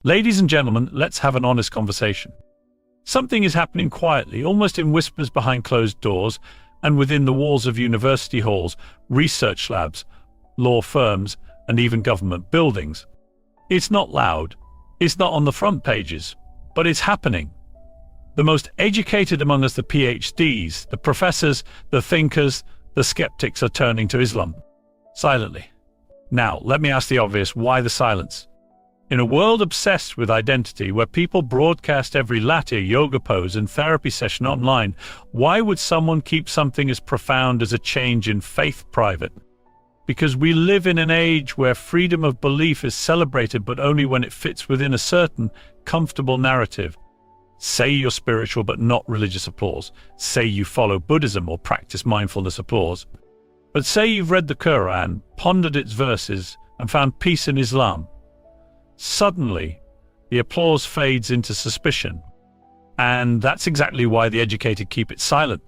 Ladies and gentlemen, let's have an honest conversation. Something is happening quietly, almost in whispers behind closed doors and within the walls of university halls, research labs, law firms, and even government buildings. It's not loud, it's not on the front pages, but it's happening. The most educated among us, the PhDs, the professors, the thinkers, the skeptics, are turning to Islam. Silently. Now, let me ask the obvious, why the silence? In a world obsessed with identity, where people broadcast every latte, yoga pose, and therapy session online, why would someone keep something as profound as a change in faith private? Because we live in an age where freedom of belief is celebrated, but only when it fits within a certain comfortable narrative. Say you're spiritual but not religious, applause. Say you follow Buddhism or practice mindfulness, applause. But say you've read the Quran, pondered its verses, and found peace in Islam. Suddenly, the applause fades into suspicion. And that's exactly why the educated keep it silent.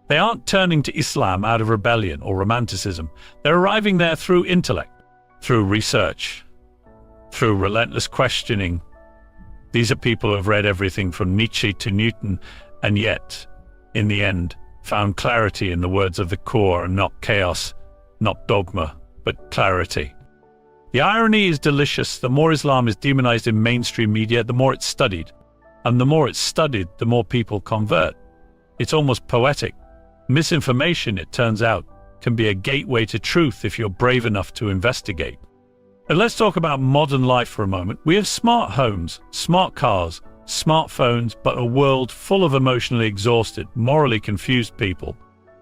They aren't turning to Islam out of rebellion or romanticism. They're arriving there through intellect, through research, through relentless questioning. These are people who have read everything from Nietzsche to Newton, and yet, in the end, found clarity in the words of the core, and not chaos, not dogma, but clarity. The irony is delicious. The more Islam is demonized in mainstream media, the more it's studied. And the more it's studied, the more people convert. It's almost poetic. Misinformation, it turns out, can be a gateway to truth if you're brave enough to investigate. And let's talk about modern life for a moment. We have smart homes, smart cars, smartphones, but a world full of emotionally exhausted, morally confused people.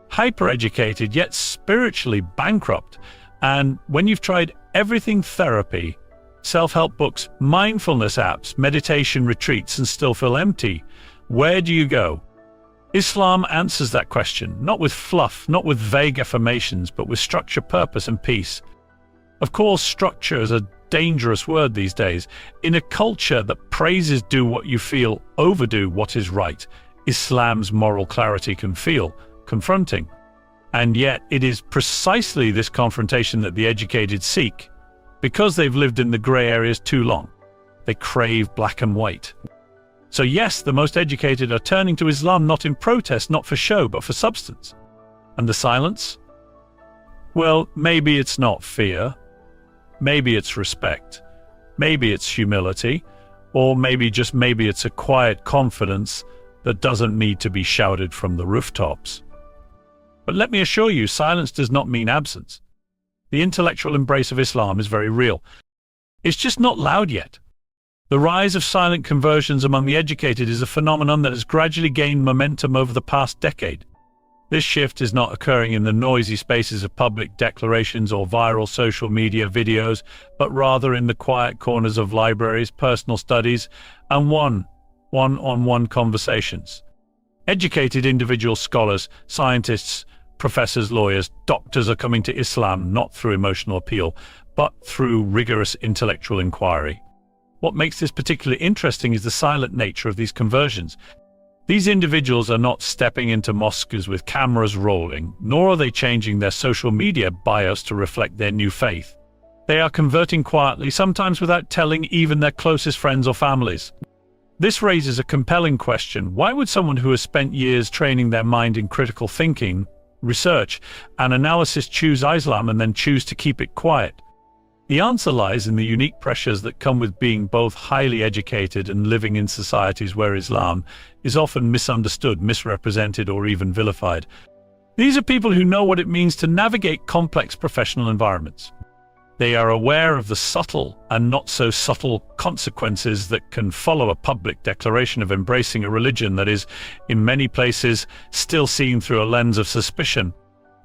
Hyper-educated, yet spiritually bankrupt. And when you've tried everything, therapy, self-help books, mindfulness apps, meditation retreats, and still feel empty, where do you go? Islam answers that question, not with fluff, not with vague affirmations, but with structure, purpose, and peace. Of course, structure is a dangerous word these days. In a culture that praises do what you feel, overdo what is right, Islam's moral clarity can feel confronting. And yet it is precisely this confrontation that the educated seek, because they've lived in the grey areas too long. They crave black and white. So yes, the most educated are turning to Islam not in protest, not for show, but for substance. And the silence? Well, maybe it's not fear. Maybe it's respect. Maybe it's humility. Or maybe it's a quiet confidence that doesn't need to be shouted from the rooftops. But let me assure you, silence does not mean absence. The intellectual embrace of Islam is very real. It's just not loud yet. The rise of silent conversions among the educated is a phenomenon that has gradually gained momentum over the past decade. This shift is not occurring in the noisy spaces of public declarations or viral social media videos, but rather in the quiet corners of libraries, personal studies, and one-on-one conversations. Educated individual scholars, scientists, professors, lawyers, doctors are coming to Islam not through emotional appeal, but through rigorous intellectual inquiry. What makes this particularly interesting is the silent nature of these conversions. These individuals are not stepping into mosques with cameras rolling, nor are they changing their social media bios to reflect their new faith. They are converting quietly, sometimes without telling even their closest friends or families. This raises a compelling question. Why would someone who has spent years training their mind in critical thinking, research, and analysis choose Islam and then choose to keep it quiet? The answer lies in the unique pressures that come with being both highly educated and living in societies where Islam is often misunderstood, misrepresented, or even vilified. These are people who know what it means to navigate complex professional environments. They are aware of the subtle and not so subtle consequences that can follow a public declaration of embracing a religion that is, in many places, still seen through a lens of suspicion.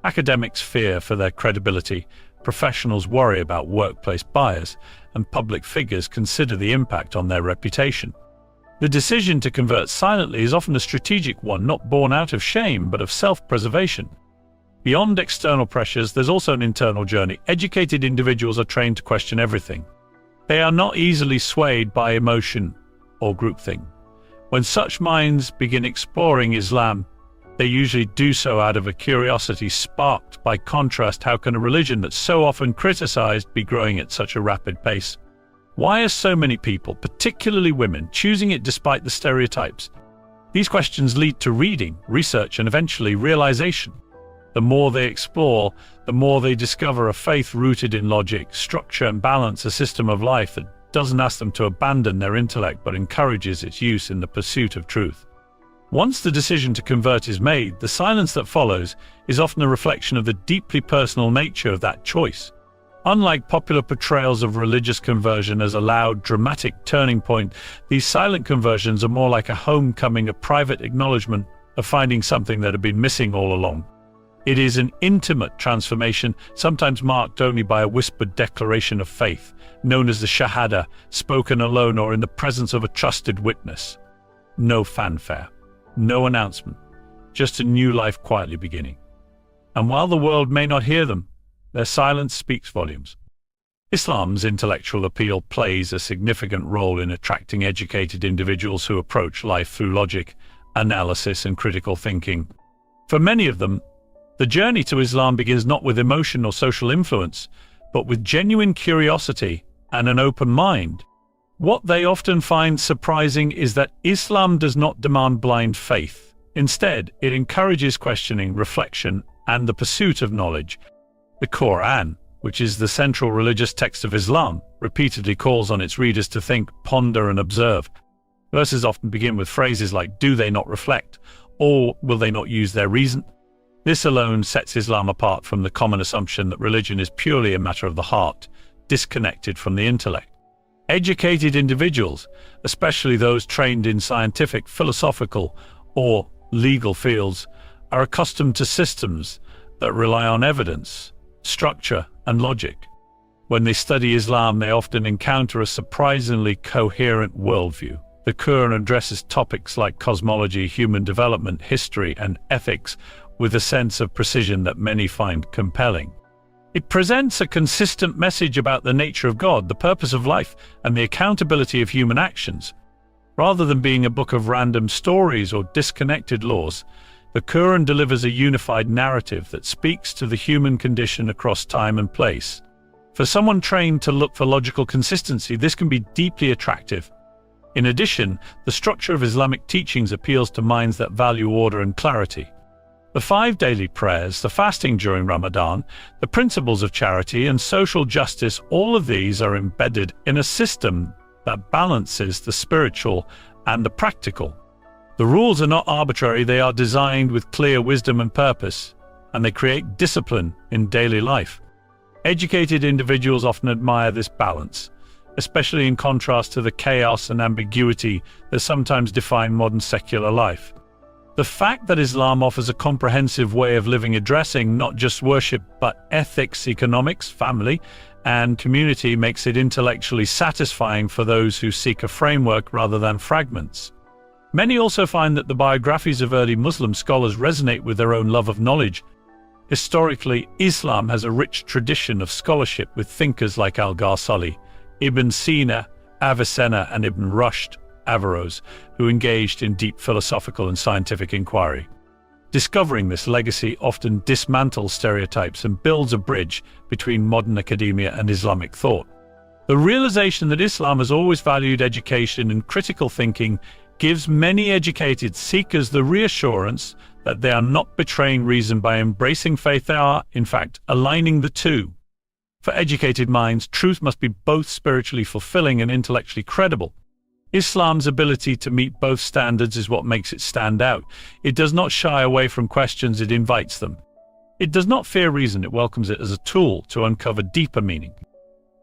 Academics fear for their credibility, professionals worry about workplace bias, and public figures consider the impact on their reputation. The decision to convert silently is often a strategic one, not born out of shame, but of self-preservation. Beyond external pressures, there's also an internal journey. Educated individuals are trained to question everything. They are not easily swayed by emotion or groupthink. When such minds begin exploring Islam, they usually do so out of a curiosity sparked by contrast. How can a religion that's so often criticized be growing at such a rapid pace? Why are so many people, particularly women, choosing it despite the stereotypes? These questions lead to reading, research, and eventually realization. The more they explore, the more they discover a faith rooted in logic, structure, and balance, a system of life that doesn't ask them to abandon their intellect but encourages its use in the pursuit of truth. Once the decision to convert is made, the silence that follows is often a reflection of the deeply personal nature of that choice. Unlike popular portrayals of religious conversion as a loud, dramatic turning point, these silent conversions are more like a homecoming, a private acknowledgement of finding something that had been missing all along. It is an intimate transformation, sometimes marked only by a whispered declaration of faith, known as the Shahada, spoken alone or in the presence of a trusted witness. No fanfare, no announcement, just a new life quietly beginning. And while the world may not hear them, their silence speaks volumes. Islam's intellectual appeal plays a significant role in attracting educated individuals who approach life through logic, analysis, and critical thinking. For many of them, the journey to Islam begins not with emotion or social influence, but with genuine curiosity and an open mind. What they often find surprising is that Islam does not demand blind faith. Instead, it encourages questioning, reflection, and the pursuit of knowledge. The Quran, which is the central religious text of Islam, repeatedly calls on its readers to think, ponder, and observe. Verses often begin with phrases like, "Do they not reflect?" or "Will they not use their reason?" This alone sets Islam apart from the common assumption that religion is purely a matter of the heart, disconnected from the intellect. Educated individuals, especially those trained in scientific, philosophical, or legal fields, are accustomed to systems that rely on evidence, structure, and logic. When they study Islam, they often encounter a surprisingly coherent worldview. The Quran addresses topics like cosmology, human development, history, and ethics with a sense of precision that many find compelling. It presents a consistent message about the nature of God, the purpose of life, and the accountability of human actions. Rather than being a book of random stories or disconnected laws, the Quran delivers a unified narrative that speaks to the human condition across time and place. For someone trained to look for logical consistency, this can be deeply attractive. In addition, the structure of Islamic teachings appeals to minds that value order and clarity. The 5 daily prayers, the fasting during Ramadan, the principles of charity and social justice, all of these are embedded in a system that balances the spiritual and the practical. The rules are not arbitrary, they are designed with clear wisdom and purpose, and they create discipline in daily life. Educated individuals often admire this balance, especially in contrast to the chaos and ambiguity that sometimes define modern secular life. The fact that Islam offers a comprehensive way of living, addressing not just worship but ethics, economics, family, and community makes it intellectually satisfying for those who seek a framework rather than fragments. Many also find that the biographies of early Muslim scholars resonate with their own love of knowledge. Historically, Islam has a rich tradition of scholarship with thinkers like Al-Ghazali, Ibn Sina, Avicenna, and Ibn Rushd, Averroes, who engaged in deep philosophical and scientific inquiry. Discovering this legacy often dismantles stereotypes and builds a bridge between modern academia and Islamic thought. The realization that Islam has always valued education and critical thinking gives many educated seekers the reassurance that they are not betraying reason by embracing faith. They are, in fact, aligning the two. For educated minds, truth must be both spiritually fulfilling and intellectually credible. Islam's ability to meet both standards is what makes it stand out. It does not shy away from questions, it invites them. It does not fear reason, it welcomes it as a tool to uncover deeper meaning.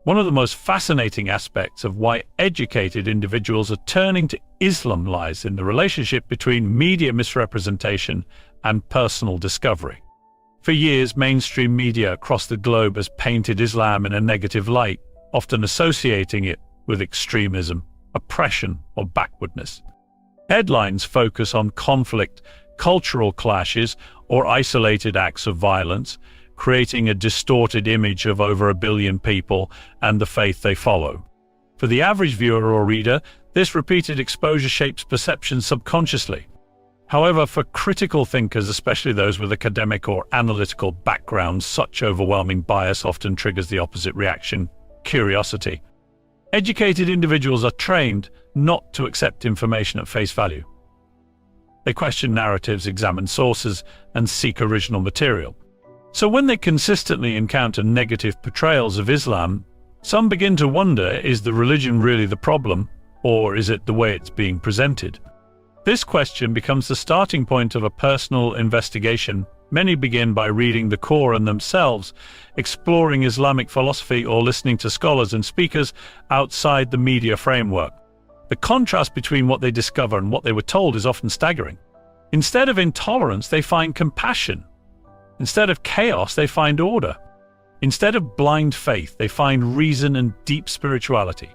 One of the most fascinating aspects of why educated individuals are turning to Islam lies in the relationship between media misrepresentation and personal discovery. For years, mainstream media across the globe has painted Islam in a negative light, often associating it with extremism, oppression, or backwardness. Headlines focus on conflict, cultural clashes, or isolated acts of violence, creating a distorted image of over 1 billion people and the faith they follow. For the average viewer or reader, this repeated exposure shapes perception subconsciously. However, for critical thinkers, especially those with academic or analytical backgrounds, such overwhelming bias often triggers the opposite reaction: curiosity. Educated individuals are trained not to accept information at face value. They question narratives, examine sources, and seek original material. So when they consistently encounter negative portrayals of Islam, some begin to wonder, is the religion really the problem, or is it the way it's being presented? This question becomes the starting point of a personal investigation. Many begin by reading the Quran themselves, exploring Islamic philosophy, or listening to scholars and speakers outside the media framework. The contrast between what they discover and what they were told is often staggering. Instead of intolerance, they find compassion. Instead of chaos, they find order. Instead of blind faith, they find reason and deep spirituality.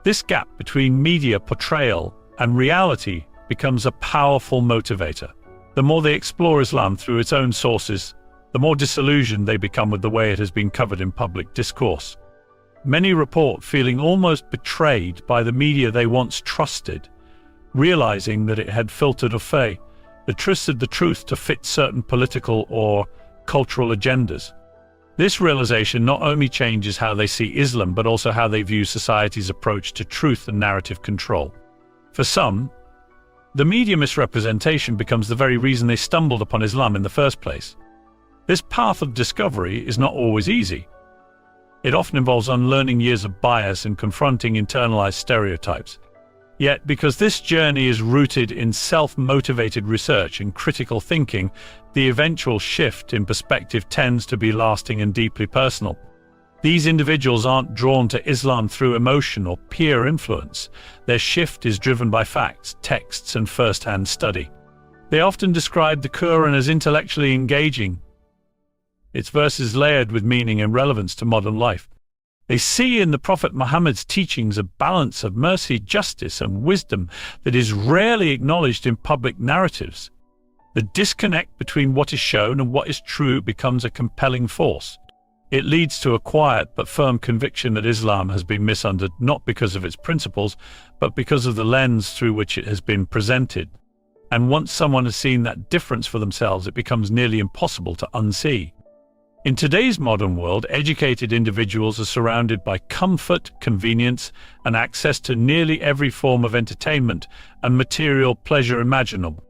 This gap between media portrayal and reality becomes a powerful motivator. The more they explore Islam through its own sources, the more disillusioned they become with the way it has been covered in public discourse. Many report feeling almost betrayed by the media they once trusted, realizing that it had filtered or twisted the truth to fit certain political or cultural agendas. This realization not only changes how they see Islam, but also how they view society's approach to truth and narrative control. For some, the media misrepresentation becomes the very reason they stumbled upon Islam in the first place. This path of discovery is not always easy. It often involves unlearning years of bias and confronting internalized stereotypes. Yet, because this journey is rooted in self-motivated research and critical thinking, the eventual shift in perspective tends to be lasting and deeply personal. These individuals aren't drawn to Islam through emotion or peer influence. Their shift is driven by facts, texts, and first-hand study. They often describe the Quran as intellectually engaging, its verses layered with meaning and relevance to modern life. They see in the Prophet Muhammad's teachings a balance of mercy, justice, and wisdom that is rarely acknowledged in public narratives. The disconnect between what is shown and what is true becomes a compelling force. It leads to a quiet but firm conviction that Islam has been misunderstood not because of its principles, but because of the lens through which it has been presented. And once someone has seen that difference for themselves, it becomes nearly impossible to unsee. In today's modern world, educated individuals are surrounded by comfort, convenience, and access to nearly every form of entertainment and material pleasure imaginable.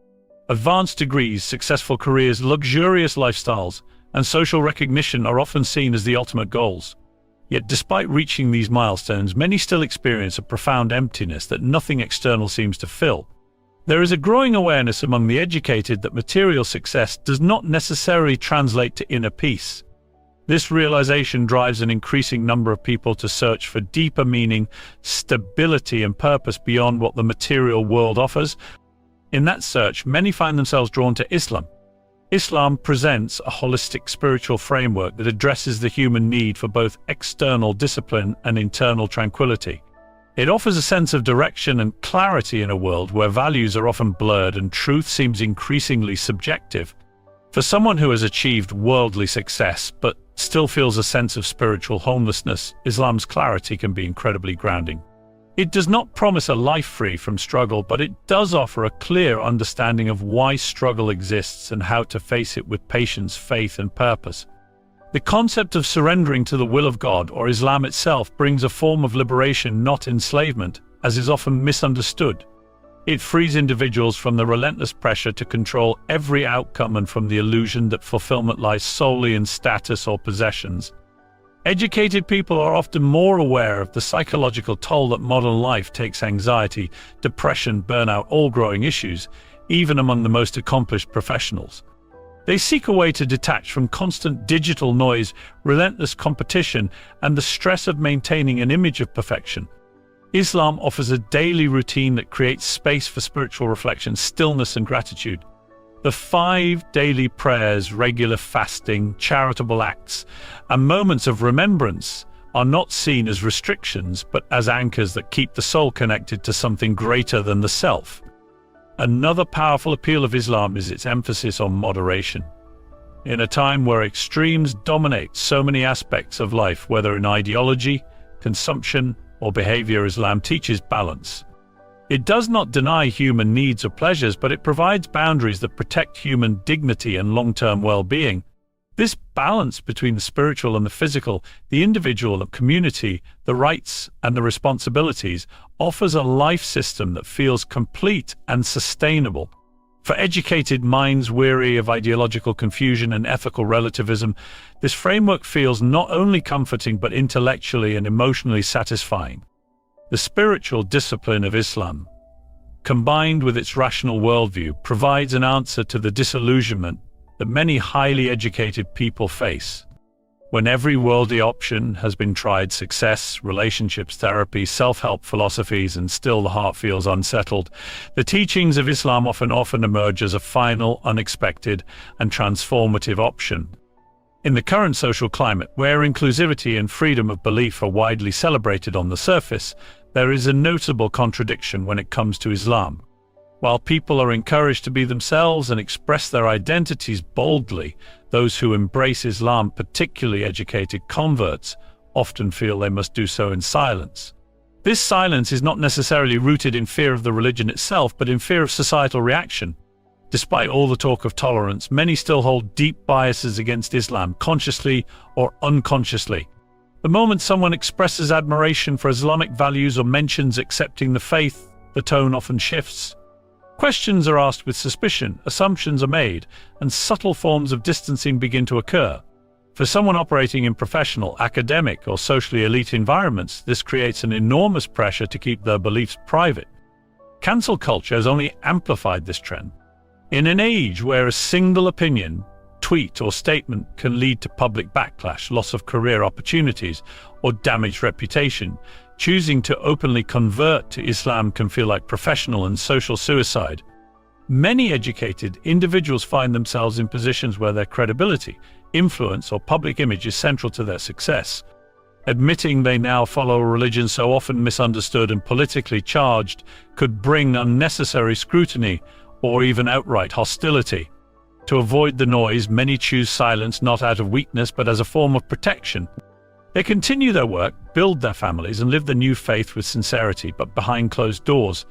Advanced degrees, successful careers, luxurious lifestyles, and social recognition are often seen as the ultimate goals. Yet despite reaching these milestones, many still experience a profound emptiness that nothing external seems to fill. There is a growing awareness among the educated that material success does not necessarily translate to inner peace. This realization drives an increasing number of people to search for deeper meaning, stability, and purpose beyond what the material world offers. In that search, many find themselves drawn to Islam. Islam presents a holistic spiritual framework that addresses the human need for both external discipline and internal tranquility. It offers a sense of direction and clarity in a world where values are often blurred and truth seems increasingly subjective. For someone who has achieved worldly success but still feels a sense of spiritual homelessness, Islam's clarity can be incredibly grounding. It does not promise a life free from struggle, but it does offer a clear understanding of why struggle exists and how to face it with patience, faith, and purpose. The concept of surrendering to the will of God, or Islam itself, brings a form of liberation, not enslavement, as is often misunderstood. It frees individuals from the relentless pressure to control every outcome and from the illusion that fulfillment lies solely in status or possessions. Educated people are often more aware of the psychological toll that modern life takes. Anxiety, depression, burnout, all growing issues, even among the most accomplished professionals. They seek a way to detach from constant digital noise, relentless competition, and the stress of maintaining an image of perfection. Islam offers a daily routine that creates space for spiritual reflection, stillness, and gratitude. The 5 daily prayers, regular fasting, charitable acts, and moments of remembrance are not seen as restrictions, but as anchors that keep the soul connected to something greater than the self. Another powerful appeal of Islam is its emphasis on moderation. In a time where extremes dominate so many aspects of life, whether in ideology, consumption, or behavior, Islam teaches balance. It does not deny human needs or pleasures, but it provides boundaries that protect human dignity and long-term well-being. This balance between the spiritual and the physical, the individual and community, the rights and the responsibilities, offers a life system that feels complete and sustainable. For educated minds weary of ideological confusion and ethical relativism, this framework feels not only comforting but intellectually and emotionally satisfying. The spiritual discipline of Islam, combined with its rational worldview, provides an answer to the disillusionment that many highly educated people face. When every worldly option has been tried, success, relationships, therapy, self-help philosophies, and still the heart feels unsettled, the teachings of Islam often emerge as a final, unexpected, and transformative option. In the current social climate, where inclusivity and freedom of belief are widely celebrated on the surface, there is a notable contradiction when it comes to Islam. While people are encouraged to be themselves and express their identities boldly, those who embrace Islam, particularly educated converts, often feel they must do so in silence. This silence is not necessarily rooted in fear of the religion itself, but in fear of societal reaction. Despite all the talk of tolerance, many still hold deep biases against Islam, consciously or unconsciously. The moment someone expresses admiration for Islamic values or mentions accepting the faith, the tone often shifts. Questions are asked with suspicion, assumptions are made, and subtle forms of distancing begin to occur. For someone operating in professional, academic, or socially elite environments, this creates an enormous pressure to keep their beliefs private. Cancel culture has only amplified this trend. In an age where a single opinion, tweet, or statement can lead to public backlash, loss of career opportunities, or damaged reputation, choosing to openly convert to Islam can feel like professional and social suicide. Many educated individuals find themselves in positions where their credibility, influence, or public image is central to their success. Admitting they now follow a religion so often misunderstood and politically charged could bring unnecessary scrutiny or even outright hostility. To avoid the noise, many choose silence not out of weakness but as a form of protection. They continue their work, build their families, and live the new faith with sincerity, but behind closed doors.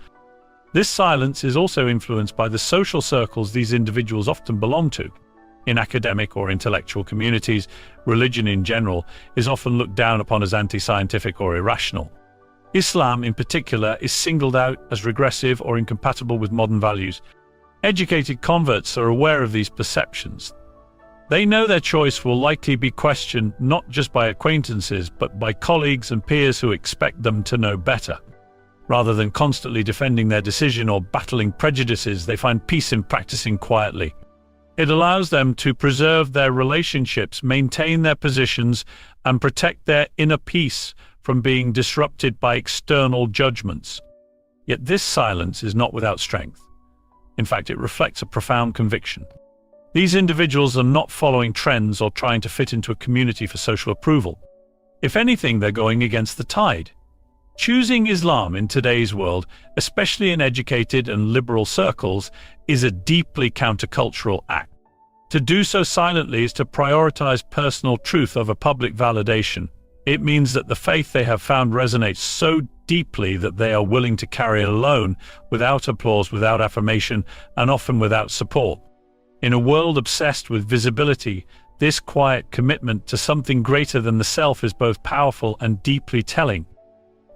This silence is also influenced by the social circles these individuals often belong to. In academic or intellectual communities, religion in general is often looked down upon as anti-scientific or irrational. Islam, in particular, is singled out as regressive or incompatible with modern values. Educated converts are aware of these perceptions. They know their choice will likely be questioned not just by acquaintances, but by colleagues and peers who expect them to know better. Rather than constantly defending their decision or battling prejudices, they find peace in practicing quietly. It allows them to preserve their relationships, maintain their positions, and protect their inner peace from being disrupted by external judgments. Yet this silence is not without strength. In fact, it reflects a profound conviction. These individuals are not following trends or trying to fit into a community for social approval. If anything, they're going against the tide. Choosing Islam in today's world, especially in educated and liberal circles, is a deeply countercultural act. To do so silently is to prioritize personal truth over public validation. It means that the faith they have found resonates so deeply that they are willing to carry it alone, without applause, without affirmation, and often without support. In a world obsessed with visibility, this quiet commitment to something greater than the self is both powerful and deeply telling.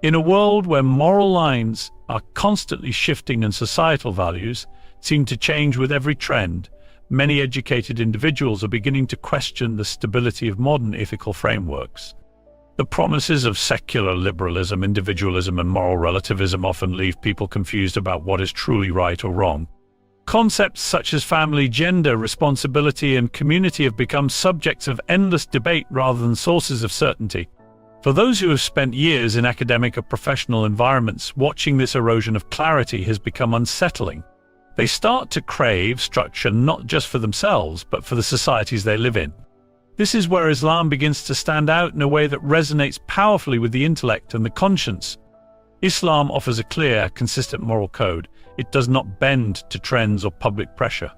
In a world where moral lines are constantly shifting and societal values seem to change with every trend, many educated individuals are beginning to question the stability of modern ethical frameworks. The promises of secular liberalism, individualism, and moral relativism often leave people confused about what is truly right or wrong. Concepts such as family, gender, responsibility, and community have become subjects of endless debate rather than sources of certainty. For those who have spent years in academic or professional environments, watching this erosion of clarity has become unsettling. They start to crave structure not just for themselves, but for the societies they live in. This is where Islam begins to stand out in a way that resonates powerfully with the intellect and the conscience. Islam offers a clear, consistent moral code. It does not bend to trends or public pressure.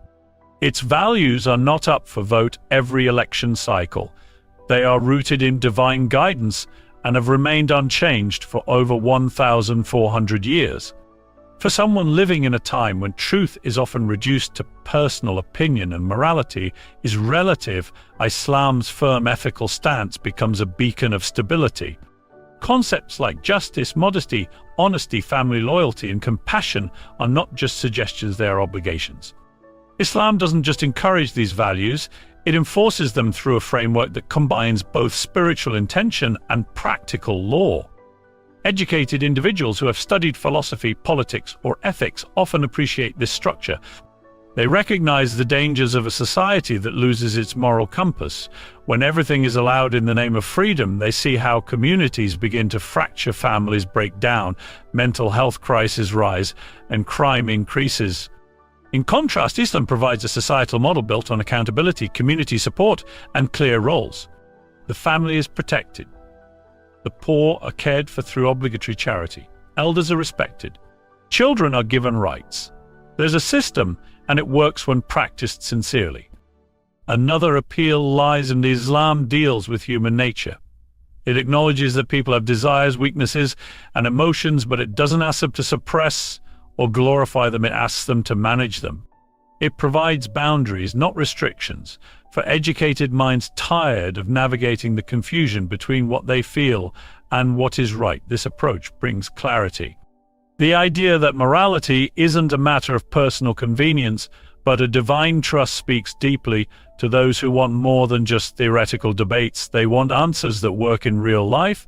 Its values are not up for vote every election cycle. They are rooted in divine guidance and have remained unchanged for over 1,400 years. For someone living in a time when truth is often reduced to personal opinion and morality is relative, Islam's firm ethical stance becomes a beacon of stability. Concepts like justice, modesty, honesty, family loyalty, and compassion are not just suggestions, they are obligations. Islam doesn't just encourage these values, it enforces them through a framework that combines both spiritual intention and practical law. Educated individuals who have studied philosophy, politics, or ethics often appreciate this structure. They recognize the dangers of a society that loses its moral compass. When everything is allowed in the name of freedom, they see how communities begin to fracture, families break down, mental health crises rise, and crime increases. In contrast, Islam provides a societal model built on accountability, community support, and clear roles. The family is protected. The poor are cared for through obligatory charity. Elders are respected. Children are given rights. There's a system, and it works when practiced sincerely. Another appeal lies in Islam deals with human nature. It acknowledges that people have desires, weaknesses, and emotions, but it doesn't ask them to suppress or glorify them, it asks them to manage them. It provides boundaries, not restrictions, for educated minds tired of navigating the confusion between what they feel and what is right. This approach brings clarity. The idea that morality isn't a matter of personal convenience, but a divine trust speaks deeply to those who want more than just theoretical debates. They want answers that work in real life.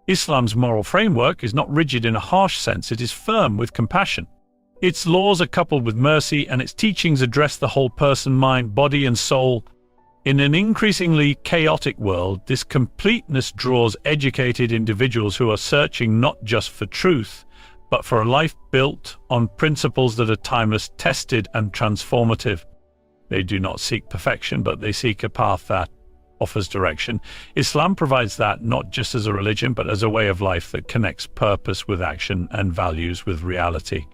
Islam's moral framework is not rigid in a harsh sense, it is firm with compassion. Its laws are coupled with mercy, and its teachings address the whole person, mind, body, and soul. In an increasingly chaotic world, this completeness draws educated individuals who are searching not just for truth, but for a life built on principles that are timeless, tested, and transformative. They do not seek perfection, but they seek a path that offers direction. Islam provides that not just as a religion, but as a way of life that connects purpose with action and values with reality.